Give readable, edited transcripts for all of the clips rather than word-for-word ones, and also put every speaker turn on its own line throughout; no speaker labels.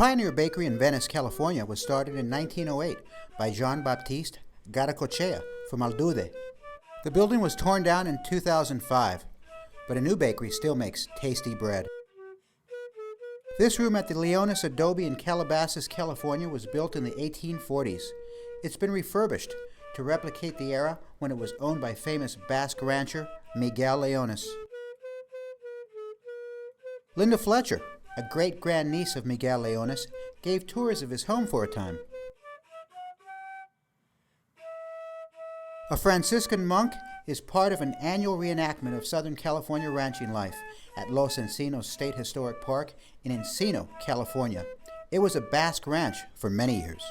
Pioneer Bakery in Venice, California was started in 1908 by Jean-Baptiste Garracochea from Aldude. The building was torn down in 2005, but a new bakery still makes tasty bread. This room at the Leonis Adobe in Calabasas, California was built in the 1840s. It's been refurbished to replicate the era when it was owned by famous Basque rancher Miguel Leonis. Linda Fletcher, a great-grandniece of Miguel Leonis, gave tours of his home for a time. A Franciscan monk is part of an annual reenactment of Southern California ranching life at Los Encinos State Historic Park in Encino, California. It was a Basque ranch for many years.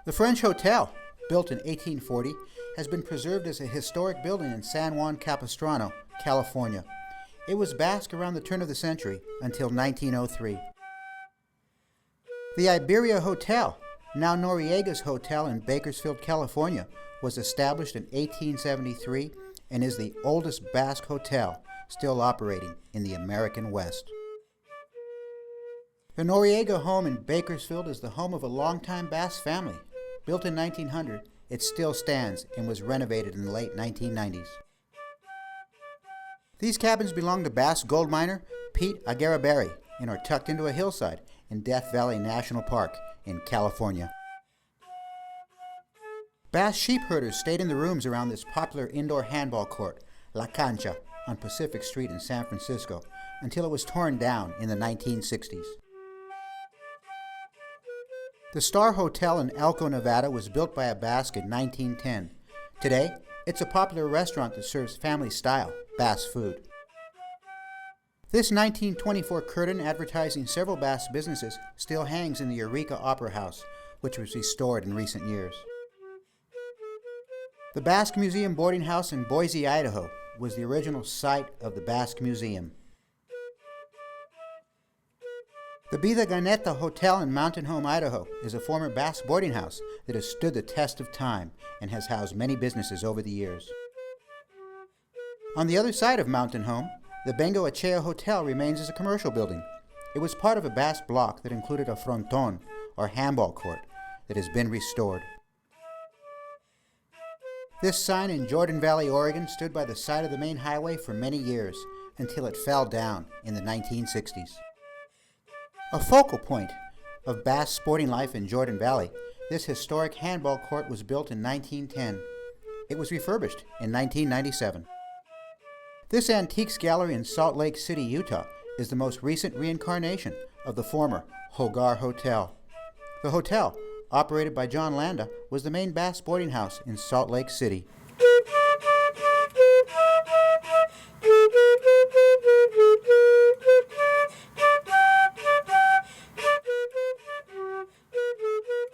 The French Hotel, built in 1840, has been preserved as a historic building in San Juan Capistrano, California. It was Basque around the turn of the century until 1903. The Iberia Hotel, now Noriega's Hotel in Bakersfield, California, was established in 1873 and is the oldest Basque hotel still operating in the American West. The Noriega home in Bakersfield is the home of a longtime Basque family. Built in 1900, it still stands and was renovated in the late 1990s. These cabins belong to Basque gold miner Pete Aguirreberry and are tucked into a hillside in Death Valley National Park in California. Basque sheep herders stayed in the rooms around this popular indoor handball court, La Cancha, on Pacific Street in San Francisco, until it was torn down in the 1960s. The Star Hotel in Elko, Nevada was built by a Basque in 1910. Today, it's a popular restaurant that serves family-style Basque food. This 1924 curtain advertising several Basque businesses still hangs in the Eureka Opera House, which was restored in recent years. The Basque Museum boarding house in Boise, Idaho, was the original site of the Basque Museum. The Vida Ganeta Hotel in Mountain Home, Idaho, is a former Basque boarding house that has stood the test of time and has housed many businesses over the years. On the other side of Mountain Home, the Bengo Achea Hotel remains as a commercial building. It was part of a Basque block that included a fronton, or handball court, that has been restored. This sign in Jordan Valley, Oregon stood by the side of the main highway for many years until it fell down in the 1960s. A focal point of Basque sporting life in Jordan Valley, this historic handball court was built in 1910. It was refurbished in 1997. This antiques gallery in Salt Lake City, Utah, is the most recent reincarnation of the former Hogar Hotel. The hotel, operated by John Landa, was the main Basque boarding house in Salt Lake City.